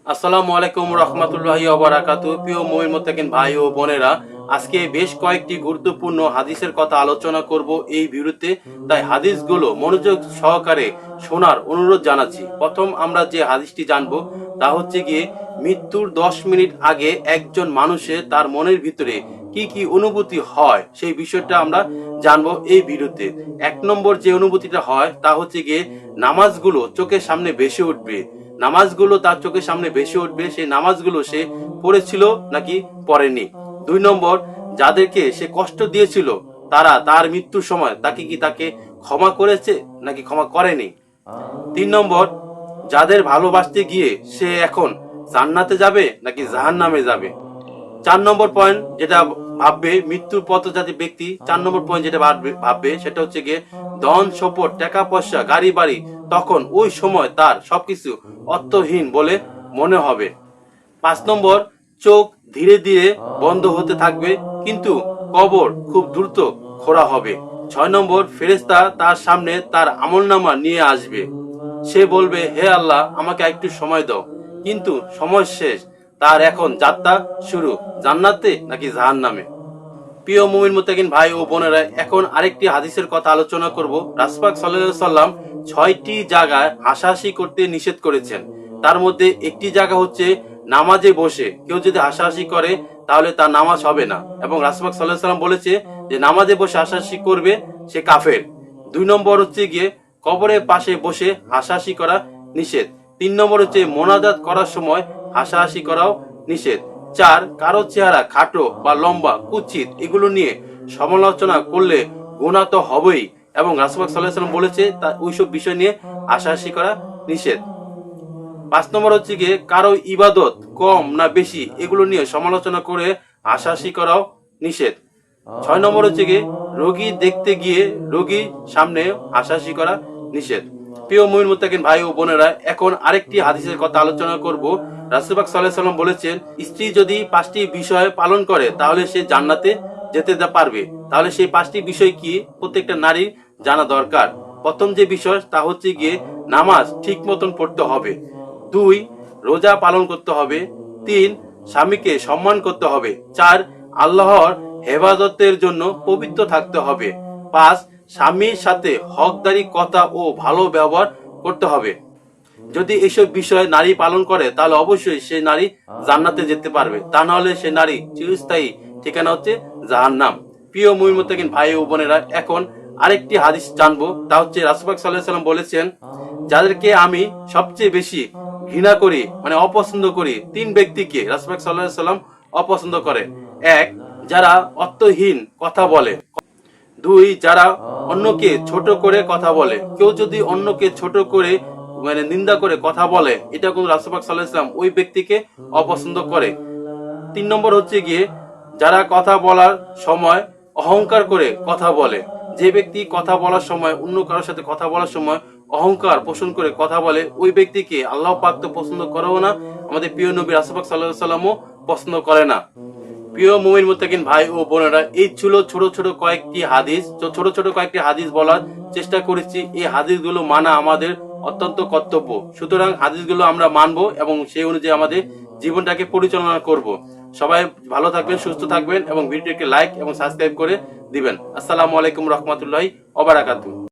আসসালামু আলাইকুম রহমতুল্লাহি ওয়া বারাকাতুহু। প্রিয় মুমিন মুত্তাকিন ভাই ও বোনেরা, আজকে বেশ কয়েকটি গুরুত্বপূর্ণ হাদিসের কথা আলোচনা করব এই ভিডিওতে। তাই হাদিসগুলো মনোযোগ সহকারে শোনার অনুরোধ জানাচ্ছি। প্রথম আমরা যে হাদিসটি জানবো তা হচ্ছে গিয়ে মৃত্যুর 10 মিনিট আগে একজন মানুষের তার মনের ভিতরে কি কি অনুভূতি হয় সেই বিষয়টা আমরা জানবো এই ভিডিওতে। 1 নম্বর যে অনুভূতিটা হয় তা হচ্ছে গিয়ে নামাজগুলো চোখের সামনে ভেসে উঠবে। নামাজগুলো তার চোখের সামনে ভেসে উঠবে, সেই নামাজগুলো সে পড়েছিল নাকি পড়েনি। 2 নম্বর, যাদেরকে সে কষ্ট দিয়েছিল তারা তার মৃত্যুর সময় তাকে ক্ষমা করেছে নাকি ক্ষমা করেনি। 3 নম্বর, যাদের ভালোবাসতে গিয়ে সে এখন জান্নাতে যাবে নাকি জাহান্নামে যাবে। 4 নম্বর পয়েন্ট যেটা ভাববে মৃত্যুর পথযাত্রী ব্যক্তি, 4 নম্বর পয়েন্ট যেটা ভাববে সেটা হচ্ছে গিয়ে ধন সম্পদ, টাকা পয়সা, গাড়ি বাড়ি, তখন ওই সময় তার সবকিছু অর্থহীন বলে মনে হবে। 5 নম্বর, চোখ ধীরে ধীরে বন্ধ হতে থাকবে কিন্তু কবর খুব দ্রুত খোঁড়া হবে। 6 নম্বর, ফেরেশতা তার সামনে তার আমলনামা নিয়ে আসবে। সে বলবে, হে আল্লাহ, আমাকে একটু সময় দাও। কিন্তু সময় শেষ, তার এখন যাত্রা শুরু, জান্নাতে নাকি জাহান্নামে। প্রিয় মুমিন মুত্তাকিন ভাই ও বোনেরা, এখন আরেকটি হাদিসের কথা আলোচনা করব। রাসূল পাক সাল্লাল্লাহু আলাইহি সাল্লাম 6টি জায়গায় হাসাহাসি করতে নিষেধ করেছেন। তার মধ্যে একটি জায়গা হচ্ছে নামাজে বসে কেউ যদি হাসাহাসি করে তাহলে তার নামাজ হবে না, এবং রাসূল পাক সাল্লাল্লাহু আলাইহি সাল্লাম বলেছে যে নামাজে বসে হাসাহাসি করবে সে কাফের। 2 নম্বর হচ্ছে গিয়ে কবরের পাশে বসে হাসাহাসি করা নিষেধ। 3 নম্বর হচ্ছে মোনাজাত করার সময় হাসাহাসি করাও নিষেধ। 4, কারো চেহারা খাটো বা লম্বা, কুৎসিত এগুলো নিয়ে সমালোচনা করলে গুনাহ তো হবেই, এবং রাসূল সাল্লাল্লাহু আলাইহি ওয়াসাল্লাম বলেছে তা ওইসব বিষয় নিয়ে হাসাহাসি করা নিষেধ। 5 নম্বর হচ্ছে গিয়ে কারো ইবাদত কম না বেশি এগুলো নিয়ে সমালোচনা করে হাসাহাসি করাও নিষেধ। 6 নম্বর হচ্ছে গিয়ে রোগী দেখতে গিয়ে রোগীর সামনে হাসাহাসি করা নিষেধ। প্রিয় মুমিন মুত্তাকিন ভাই ও বোনেরা, এখন আরেকটি হাদিসের কথা আলোচনা করব। রাসূল পাক সাল্লাল্লাহু আলাইহি ওয়াসাল্লাম বলেছেন, স্ত্রী যদি 5টি বিষয় পালন করে তাহলে সে জান্নাতে যেতে পারবে। তাহলে সেই 5টি বিষয় কি প্রত্যেকটা নারীর জানা দরকার। প্রথম যে বিষয় তা হচ্ছে গিয়ে নামাজ ঠিক মতন পড়তে হবে। 2, রোজা পালন করতে হবে। 3, স্বামীকে সম্মান করতে হবে। 4, আল্লাহর হেফাজতের জন্য পবিত্র থাকতে হবে। 5, স্বামীর সাথে হকদারি কথা ও ভালো ব্যবহার করতে হবে। যদি এইসব বিষয় নারী পালন করে তাহলে অবশ্যই সে নারী জান্নাতে যেতে পারবে, তা না হলে সে নারী চিরস্থায়ী ঠিকানা হচ্ছে জাহান্নাম। প্রিয় মুমিন মুত্তাকিন ভাই ও বোনেরা, এখন আরেকটি হাদিস জানবো। তা হচ্ছে রাসূল পাক সাল্লাল্লাহু আলাইহি ওয়াসাল্লাম বলেছেন, যাদেরকে আমি সবচেয়ে বেশি ঘৃণা করি মানে অপছন্দ করি, 3 ব্যক্তিকে রাসূল পাক সাল্লাল্লাহু আলাইহি ওয়াসাল্লাম অপছন্দ করে। 1, যারা অর্থহীন কথা বলে। 2, যারা অন্যকে ছোট করে কথা বলে। কেউ যদি অন্যকে ছোট করে মানে নিন্দা করে কথা বলে, এটা কোন রাসূল পাক সাল্লাল্লাহু আলাইহি ওয়াসাল্লাম ওই ব্যক্তিকে অপছন্দ করে। 3 নম্বর হচ্ছে গিয়ে যারা কথা বলার সময় অহংকার করে কথা বলে। যে ব্যক্তি কথা বলার সময় অন্য কারোর সাথে কথা বলার সময় অহংকার পোষণ করে কথা বলে, ওই ব্যক্তিকে আল্লাহ পাক তো পছন্দ করেও না, আমাদের প্রিয় নবী রাসূল পাক সাল্লাল্লাহু আলাইহি ওয়াসাল্লামও পছন্দ করে না। প্রিয় মুমিন মুত্তাকিন ভাই ও বোনেরা, এই ছিল ছোট ছোট কয়েকটি হাদিস বলার চেষ্টা করেছি। এই হাদিসগুলো মানা আমাদের অত্যন্ত কর্তব্য। সুতরাং হাদিসগুলো আমরা মানবো এবং সেই অনুযায়ী আমাদের জীবনটাকে পরিচালনা করব। সবাই ভালো থাকবেন, সুস্থ থাকবেন এবং ভিডিওটিকে লাইক এবং সাবস্ক্রাইব করে দিবেন। আসসালামু আলাইকুম রহমতুল্লাহি ওয়া বারাকাতুহু।